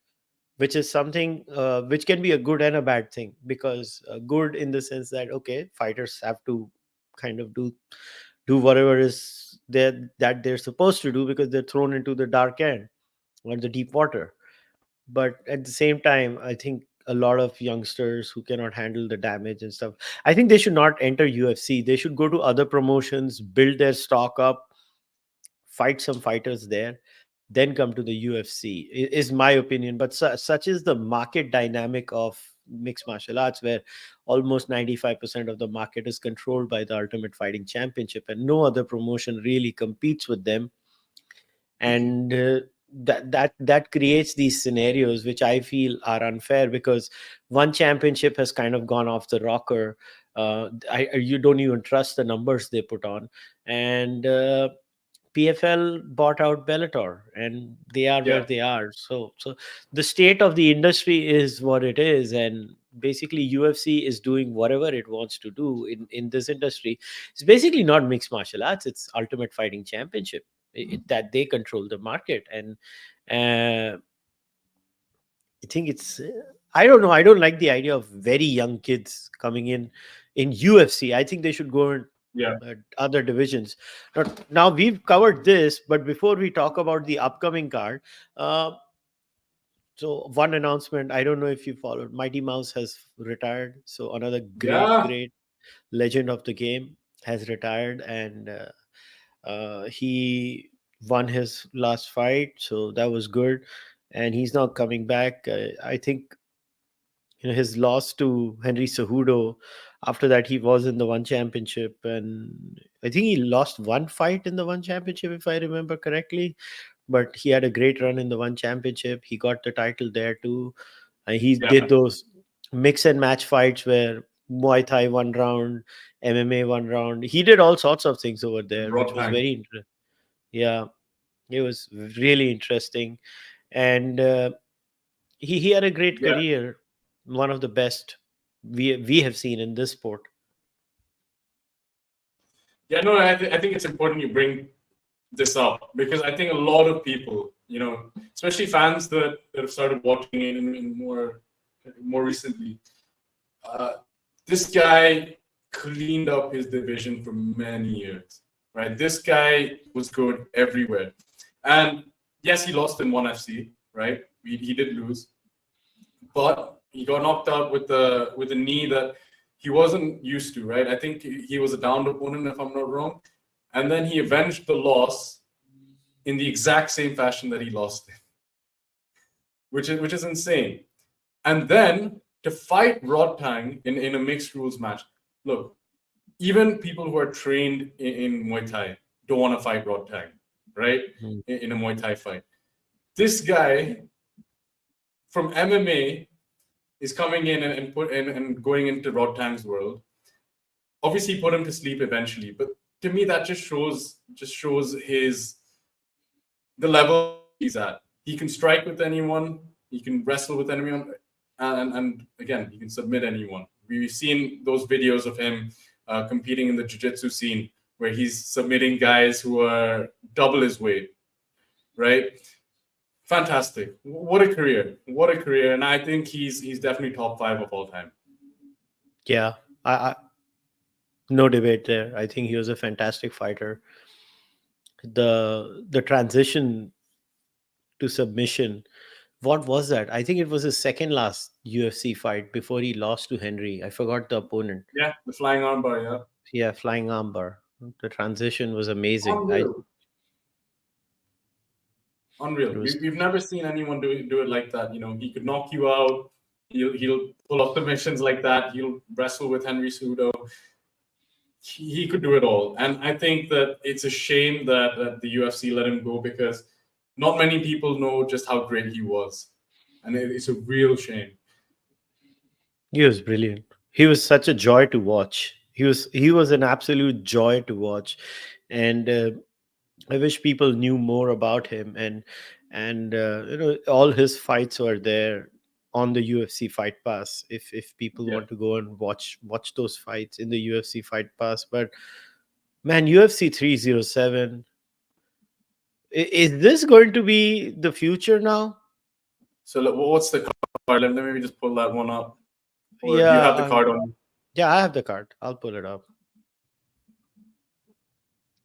which is something which can be a good and a bad thing. Because good in the sense that, okay, fighters have to kind of do whatever is there that they're supposed to do, because they're thrown into the dark end or the deep water. But at the same time, I think a lot of youngsters who cannot handle the damage and stuff, I think they should not enter UFC. They should go to other promotions, build their stock up, fight some fighters there, then come to the UFC, is my opinion. But such is the market dynamic of mixed martial arts, where almost 95% of the market is controlled by the Ultimate Fighting Championship, and no other promotion really competes with them. And that creates these scenarios which I feel are unfair, because one championship has kind of gone off the rocker. You don't even trust the numbers they put on. And PFL bought out Bellator, and they are where yeah. they are. So the state of the industry is what it is, and basically UFC is doing whatever it wants to do in this industry. It's basically not mixed martial arts; it's Ultimate Fighting Championship. That they control the market. And uh, I think it's. I don't know. I don't like the idea of very young kids coming in UFC. I think they should go in Yeah, other divisions. Now we've covered this, but before we talk about the upcoming card, uh, so one announcement. I don't know if you followed. Mighty Mouse has retired. So another yeah, great legend of the game has retired, and he won his last fight. So that was good, and he's not coming back. I think his loss to Henry Cejudo. After that, he was in the one championship, and I think he lost one fight in the one championship, if I remember correctly. But he had a great run in the one championship. He got the title there too. And he yeah. did those mix and match fights where Muay Thai one round, MMA one round. He did all sorts of things over there, which was Rotang. very interesting. Yeah, it was really interesting, and he had a great Yeah, career, one of the best we have seen in this sport. yeah. No, I think it's important you bring this up because I think a lot of people, especially fans that have started watching it in more recently, uh, this guy cleaned up his division for many years, right? This guy was good everywhere, and yes, he lost in one FC, right? He did lose, but he got knocked out with a knee that he wasn't used to, right? I think he was a downed opponent, if I'm not wrong, and then he avenged the loss in the exact same fashion that he lost it, which is insane. And then to fight Rodtang in a mixed rules match. Look, even people who are trained in Muay Thai don't want to fight Rodtang, right? Mm. In a Muay Thai fight. This guy from MMA is coming in and going into Rodtang's world. Obviously, put him to sleep eventually, but to me that just shows his the level he's at. He can strike with anyone. He can wrestle with anyone, and again, he can submit anyone. We've seen those videos of him competing in the jiu-jitsu scene where he's submitting guys who are double his weight. Right? Fantastic. What a career. What a career. And I think he's definitely top five of all time. Yeah, I no debate there. I think he was a fantastic fighter. The transition to submission. What was that? I think it was his second last UFC fight before he lost to Henry. I forgot the opponent. Yeah, the flying armbar, yeah. Yeah, flying armbar. The transition was amazing. I Unreal. Unreal. it was We've never seen anyone do it like that. He could knock you out. He'll pull off submissions like that. He'll wrestle with Henry Cejudo. He could do it all. And I think that it's a shame that the UFC let him go because not many people know just how great he was. And it's a real shame. He was brilliant. He was such a joy to watch. He was an absolute joy to watch, and I wish people knew more about him. And all his fights were there on the UFC Fight Pass. If people Yeah. want to go and watch those fights in the UFC Fight Pass, but man, UFC 307. Is this going to be the future now? So what's the card? Let me maybe just pull that one up. Or do you Yeah, have the card on? yeah, I have the card. I'll pull it up.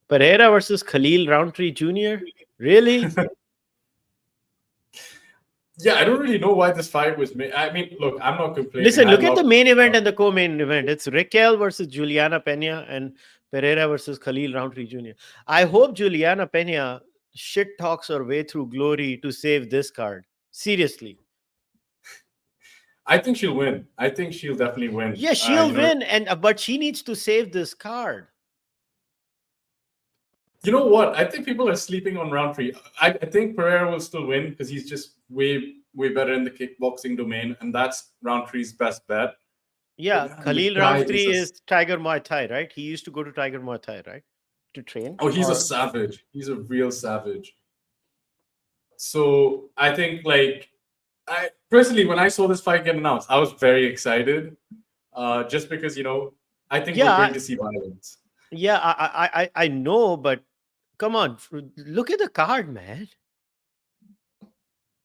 Pereira versus Khalil Roundtree Jr. Really? Yeah, I don't really know why this fight was made. I mean, look, I'm not complaining. Listen, I look at the love. main event and the co-main event. It's Raquel versus Juliana Pena and Pereira versus Khalil Roundtree Jr. I hope Juliana Pena shit talks her way through glory to save this card. Seriously. I think she'll win. I think she'll definitely win. Yeah, she'll win, and but she needs to save this card. You know what? I think people are sleeping on Roundtree. I think Pereira will still win because he's just way better in the kickboxing domain, and that's Roundtree's best bet. But Yeah, man, the Khalil guy is Roundtree is Tiger Muay Thai, right? He used to go to Tiger Muay Thai, right? To train? oh, he's a Or savage. He's a real savage. So I think I personally when I saw this fight get announced, I was very excited. Just because I think we're yeah, going to see violence. yeah, I know, but come on, look at the card, man.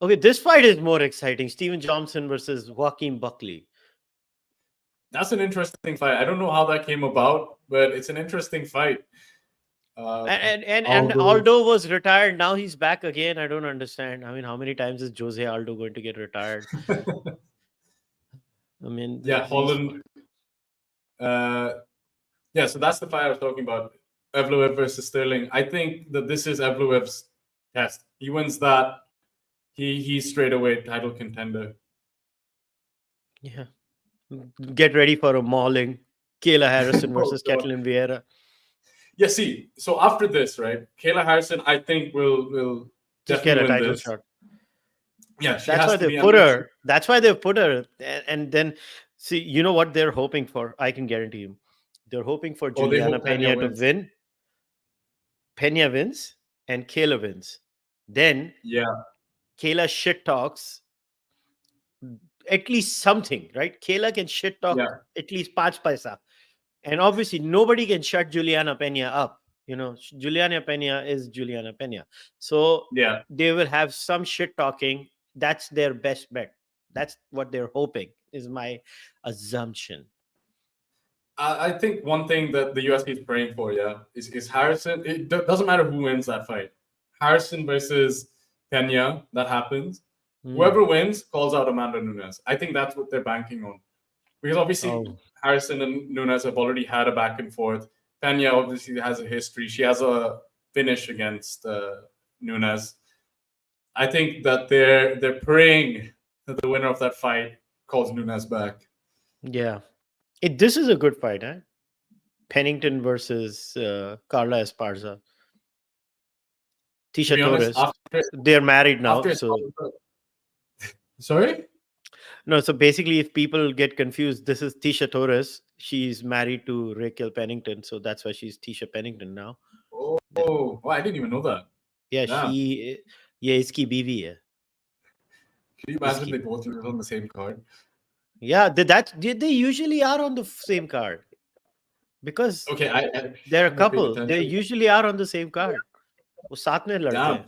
Okay, this fight is more exciting. Steven Johnson versus Joaquin Buckley. That's an interesting fight. I don't know how that came about, but it's an interesting fight. And Although, Aldo was retired. Now he's back again. I don't understand. I mean, how many times is Jose Aldo going to get retired? I mean, yeah, these. Holland. Uh, yeah, so that's the fight I was talking about. Evloev versus Sterling. I think that this is Evloev's test. He wins that. He's straight away title contender. Yeah. Get ready for a mauling. Kayla Harrison Oh, versus God. Catalin Vieira. Yeah, see, so after this, right, Kayla Harrison, I think will Just get definitely a win title this. shot. Yeah, she That's has why to they be. put her. That's why they put her. And then, see, you know what they're hoping for? I can guarantee you. They're hoping for Oh, they Juliana hope Pena Pena to wins. win. Pena wins and Kayla wins. Then Yeah, Kayla shit talks at least something, right? Kayla can shit talk yeah, at least 5 paisa. And obviously, nobody can shut Juliana Pena up. You know, Juliana Pena is Juliana Pena. So yeah. they will have some shit talking. That's their best bet. That's what they're hoping, is my assumption. I think one thing that the UFC is praying for, yeah, is Harrison. It doesn't matter who wins that fight. Harrison versus Pena, that happens. Hmm. Whoever wins calls out Amanda Nunes. I think that's what they're banking on. Because obviously Oh, Harrison and Nunes have already had a back and forth. Pena obviously has a history. She has a finish against Nunes. I think that they're praying that the winner of that fight calls Nunes back. yeah. This is a good fight, huh? Pennington versus Carla Esparza. To Tisha be honest, Torres. They're married now. after So, sorry. no, so basically, if people get confused, this is Tisha Torres. She's married to Raquel Pennington. So that's why she's Tisha Pennington now. The- Oh, I didn't even know that. Yeah, Damn. ये इसकी बीवी है. Can you imagine इसकी. they both live on the same card? Yeah, they usually are on the same card because Okay, I they're a haven't paid couple. They attention. usually are on the same card. वो साथ में लड़ते Damn. हैं.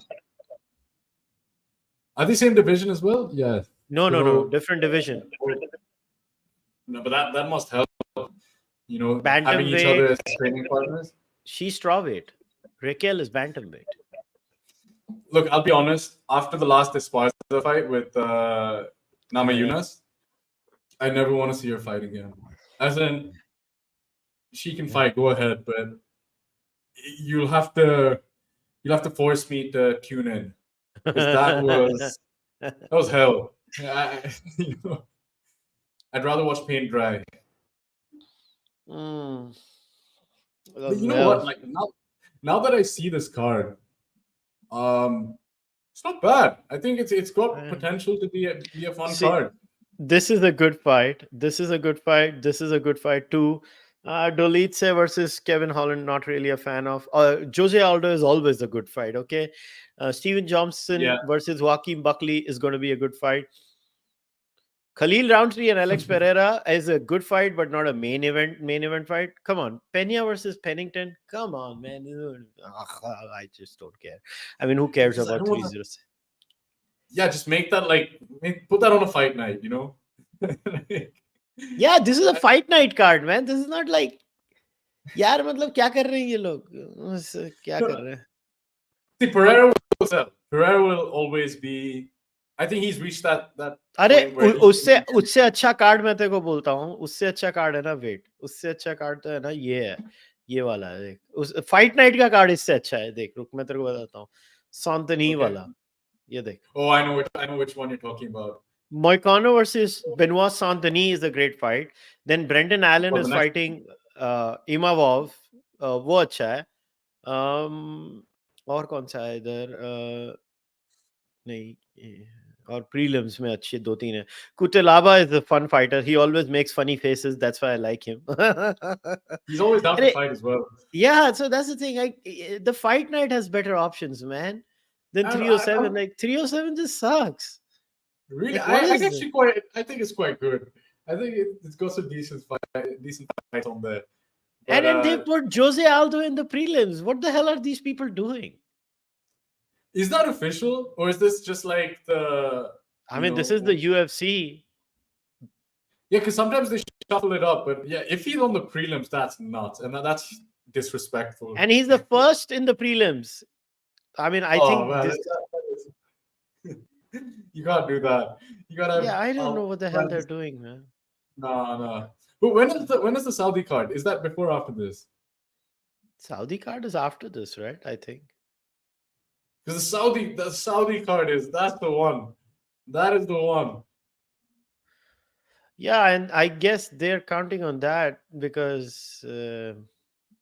Are they same division as well? Yeah. No, So different division. no, but that must help. Having each Bantamweight, other as training partners. she's strawweight. Raquel is bantamweight. Look, I'll be honest. After the last Esparza fight with Nama Yeah. Yunus, I never want to see her fight again. As in, she can Yeah. fight, go ahead, but you'll have to force me to tune in because that was hell. You know, I'd rather watch paint dry. Mm, But you know what? well, Like now that I see this card, it's not bad. I think it's got potential to be a fun see, card. this is a good fight. This is a good fight. This is a good fight too. Dolice versus Kevin Holland, not really a fan of. Jose Aldo is always a good fight. Okay, Steven Yeah. Johnson versus Joaquin Buckley is going to be a good fight. Khalil Roundtree and Alex Pereira is a good fight, but not a main event fight. Come on, Pena versus Pennington. Come on, man. I just don't care. I mean, who cares Just I about don't want to. 306? Yeah, just make that put that on a fight night. Yeah, this is a fight night card, man. This is not like यार मतलब क्या कर रहे हैं ये लोग क्या कर रहे हैं See, Pereira will sell. Pereira will always be. I think he's reached that अरे point where उससे उससे अच्छा कार्ड मैं तेरे को बोलता हूँ उससे अच्छा कार्ड है ना वेट उससे अच्छा कार्ड तो है ना ये वाला है देख उस फाइट नाइट का कार्ड इससे अच्छा है देख रुक मैं तेरे को बताता हूँ सांतनी Okay. वाला ये देख Oh, I know which one you're talking about. Moicano versus Benoit Saint-Denis is a great fight. Then Brendan Allen Oh, is the next. fighting Imavov. वो अच्छा है. और कौन सा है इधर? नहीं और prelims में अच्छे 2-3 हैं. Kutelaba is a fun fighter. He always makes funny faces. That's why I like him. He's always down to fight as well. Yeah, so that's the thing. The fight night has better options, man, than 307. Like 307 just sucks. Really, Like, what I is it? actually I think it's quite good. I think it's got some decent fights on there. But, And then they put Jose Aldo in the prelims. What the hell are these people doing? Is that official, or is this just like the? I mean, this is the UFC. Yeah, because sometimes they shuffle it up, but yeah, if he's on the prelims, that's nuts, and that's disrespectful. And he's the first in the prelims. I mean, I Oh think man, this. you can't do that. You gotta have Yeah, I don't know what the hell they're friends. doing, man. No. But when is the Saudi card? Is that before or after this? Saudi card is after this, right? I think. Because the Saudi card that's the one. That is the one. Yeah, and I guess they're counting on that because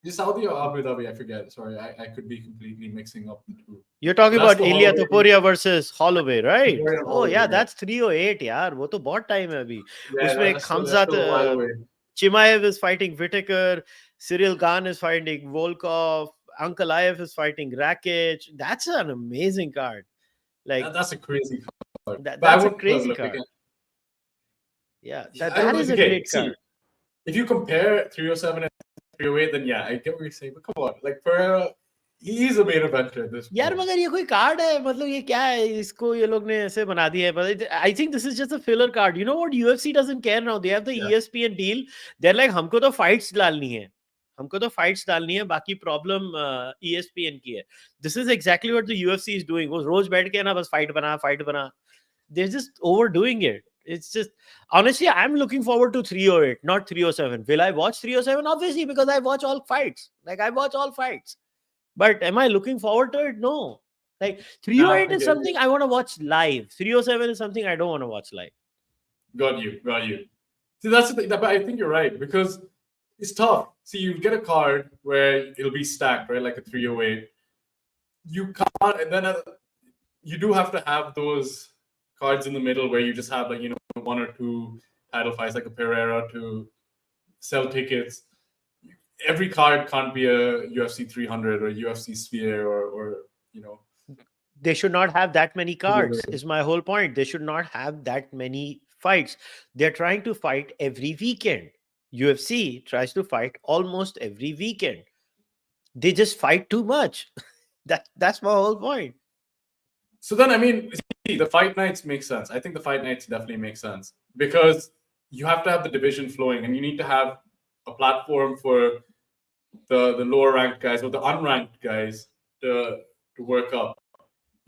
Is Saudi or Abu Dhabi? I forget. Sorry, I could be completely mixing up the two. you're talking But that's about the Ilya Holloway. Topuria versus Holloway, right? Victoria Oh Holloway, yeah, yeah. that's 308 यार वो तो बहुत time है अभी Yeah, उसमें that's Khamzat still a while away. Chimaev is fighting Whitaker, Cyril Gane is fighting Volkov, Ankalaev is fighting Rakic. That's an amazing card. Like That's a crazy card. But I that's a wouldn't crazy look card. again. Yeah, I don't that know. is a Okay, great see, card. if you compare 307 and 308, then yeah, I get what you're saying. But come on, like Pereira, he's a main eventer at this यार point. मगर ये कोई card है मतलब ये क्या है इसको ये लोग ने ऐसे बना दिया है I think this is just a filler card you know what UFC doesn't care now they have the Yeah. ESPN deal they are like हमको तो फाइट्स डालनी है बाकी प्रॉब्लम ईएसपीएन की है this is exactly what the UFC is doing वो रोज बैठ के ना बस फाइट बना they are just overdoing it it's just honestly I'm looking forward to 308 not 307 will I watch 307 obviously because I watch all fights but am I looking forward to it? No. Like Nah, 308 I is get something you. I want to watch live. 307 is something I don't want to watch live. Got you. See, that's the thing. But I think you're right because it's tough. See, you get a card where it'll be stacked, right? Like a 308. You can't, and then you do have to have those cards in the middle where you just have like one or two title fights, like a Pereira to sell tickets. Every card can't be a UFC 300 or UFC Sphere or you know. They should not have that many cards, is my whole point. They should not have that many fights. They're trying to fight every weekend. UFC tries to fight almost every weekend. They just fight too much. That's my whole point. So then, I mean, see, the fight nights make sense. I think the fight nights definitely make sense because you have to have the division flowing, and you need to have a platform for the lower ranked guys or the unranked guys to work up.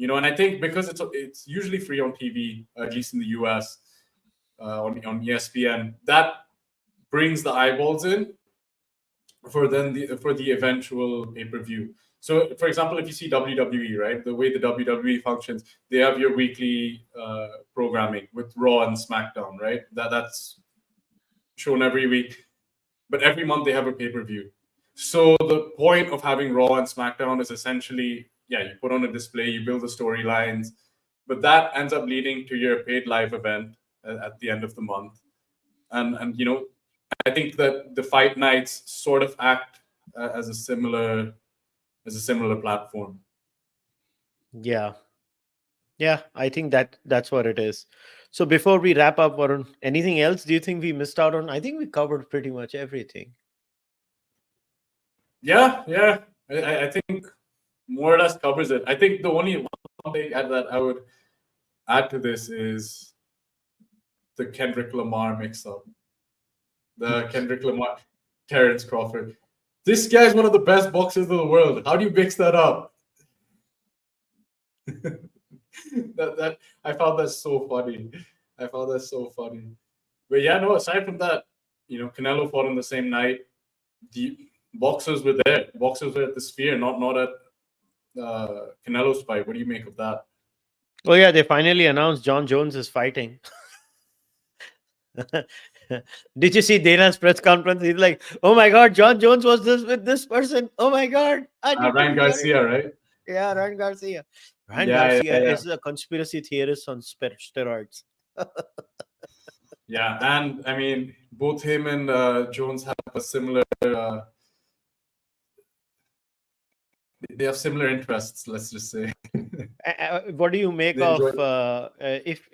And I think because it's usually free on TV, at least in the US, on ESPN, that brings the eyeballs in for the eventual pay-per-view. So, for example, if you see WWE, right, the way the WWE functions, they have your weekly programming with Raw and SmackDown, right? That's shown every week, but every month they have a pay-per-view. So the point of having Raw and SmackDown is essentially, yeah, you put on a display, you build the storylines, but that ends up leading to your paid live event at the end of the month. And I think that the fight nights sort of act as a similar platform. Yeah. Yeah, I think that's what it is. So before we wrap up, Varun, anything else do you think we missed out on? I think we covered pretty much everything. Yeah. I think more or less covers it. I think the only one thing that I would add to this is the Kendrick Lamar mix-up. The Kendrick Lamar, Terrence Crawford. This guy is one of the best boxers in the world. How do you mix that up? that I found that so funny. But yeah, no. Aside from that, Canelo fought on the same night. The boxers were there. Boxers were at the Sphere, not at Canelo's fight. What do you make of that? Oh yeah, they finally announced John Jones is fighting. Did you see Dana's press conference? He's like, "Oh my God, John Jones was with this person. Oh my God, I need to Ryan be worried." Garcia, right? Yeah, Ryan Garcia. Ryan Yeah. Garcia is a conspiracy theorist on steroids. Yeah, and I mean, both him and Jones have a similar. They have similar interests. Let's just say. What do you make They of enjoy-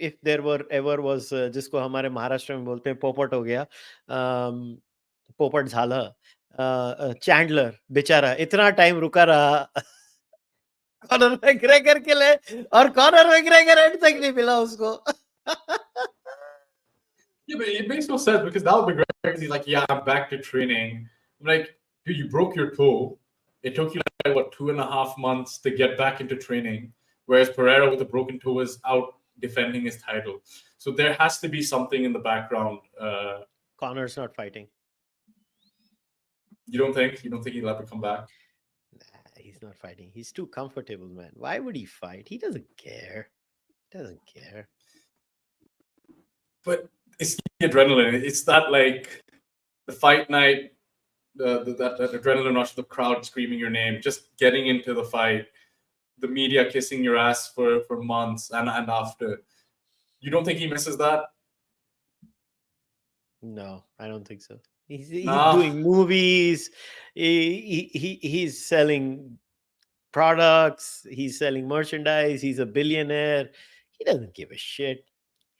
if there were ever was जिसको हमारे महाराष्ट्र में बोलते हैं पोपट हो गया पोपट झाला चैंडलर बेचारा इतना टाइम रुका रहा कॉनर मैग्रेगर के लिए, और कॉनर मैग्रेगर एंड तक नहीं मिला उसको. Yeah, but it makes no sense because now McGregor, he's like, yeah, I'm back to training. I'm like, dude, you broke your toe. It took you like what 2.5 months to get back into training, whereas Pereira with a broken toe is out defending his title. So there has to be something in the background. Connor's not fighting. You don't think? You don't think he'll ever come back? Nah, he's not fighting. He's too comfortable, man. Why would he fight? He doesn't care. He doesn't care. But it's the adrenaline. It's that like the fight night, that adrenaline rush, the crowd screaming your name, just getting into the fight, the media kissing your ass for months and after. You don't think he misses that? No, I don't think so. He's Nah, doing movies. He's selling products. He's selling merchandise. He's a billionaire. He doesn't give a shit.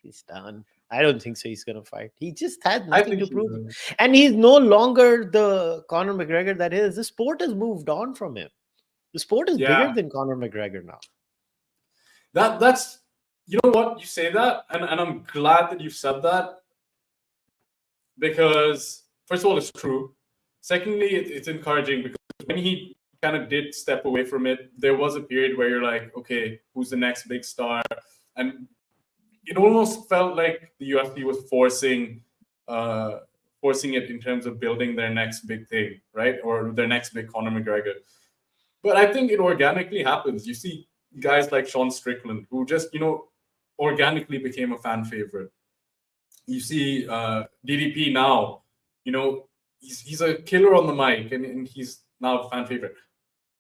He's done. I don't think so. He's gonna fight. He just had I nothing think to he prove, will. and he's no longer the Conor McGregor that is. The sport has moved on from him. The sport is bigger Yeah, than Conor McGregor now. that's you know what you say that, and I'm glad that you've said that because first of all, it's true. Secondly, it's encouraging because when he kind of did step away from it, there was a period where you're like, okay, who's the next big star? And it almost felt like the UFC was uh, forcing it in terms of building their next big thing, right? Or their next big Conor McGregor. But I think it organically happens. You see guys like Sean Strickland, who just organically became a fan favorite. You see DDP now, he's a killer on the mic, and he's now a fan favorite.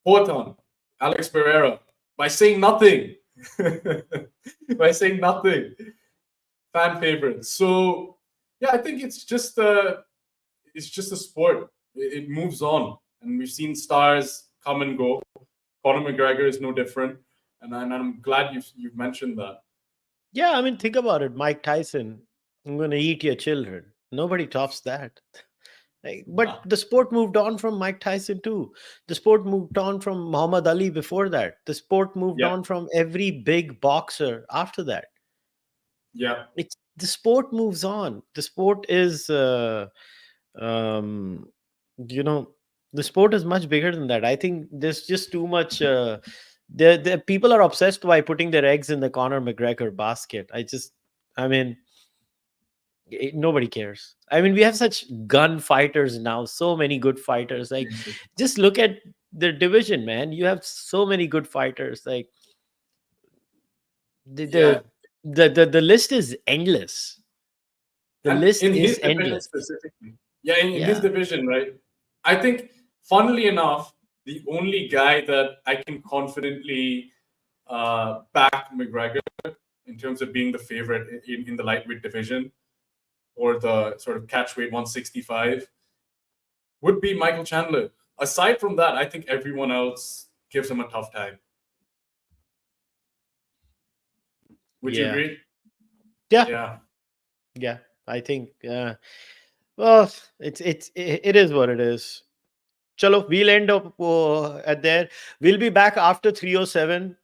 Horton, Alex Pereira, by saying nothing, by saying nothing, fan favorite. So yeah, I think it's just a sport. It moves on, and we've seen stars come and go. Conor McGregor is no different, and I'm glad you've mentioned that. Yeah, I mean, think about it. Mike Tyson, I'm gonna eat your children. Nobody tops that. Like, but Nah. the sport moved on from Mike Tyson too. The sport moved on from Muhammad Ali before that. The sport moved Yeah, on from every big boxer after that. yeah, It's the sport moves on. The sport is, um, you know, the sport is much bigger than that. I think there's just too much. The people are obsessed by putting their eggs in the Conor McGregor basket. I mean, nobody cares. I mean, we have such gun fighters now, so many good fighters. Like, just look at the division, man. You have so many good fighters. Like, the yeah. the the list is endless. The And list in his is division endless. specifically, yeah, in his Yeah. division, right? I think, funnily enough, the only guy that I can confidently back McGregor in terms of being the favorite in the lightweight division or the sort of catchweight 165 would be Michael Chandler. Aside from that, I think everyone else gives him a tough time. Would you Yeah. agree? Yeah. Yeah. Yeah. I think. Well, it is what it is. Chalo, we'll end up at there. We'll be back after 307.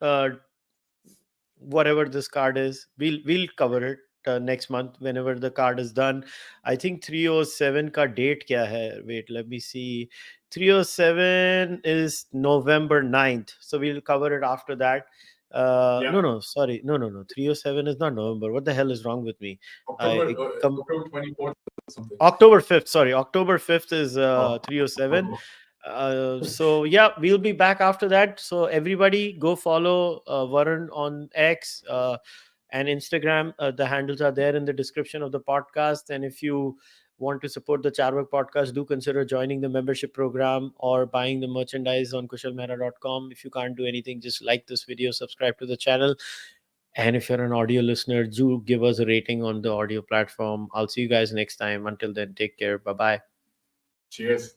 Whatever this card is, we'll cover it next month whenever the card is done. I think 307 ka date kya hai? Wait, let me see. 307 is November 9th, so we'll cover it after that. Yeah. No, no, sorry, no. 307 is not November. What the hell is wrong with me? October I come October 24th or something. October 5th. Sorry, October 5th is Oh, 307. oh, So yeah, we'll be back after that. So everybody go follow Varun on X and Instagram. The handles are there in the description of the podcast. And if you want to support the Cārvāka podcast, do consider joining the membership program or buying the merchandise on kushalmehra.com. If you can't do anything, just like this video, subscribe to the channel. And if you're an audio listener, do give us a rating on the audio platform. I'll see you guys next time. Until then, take care. Bye bye. cheers.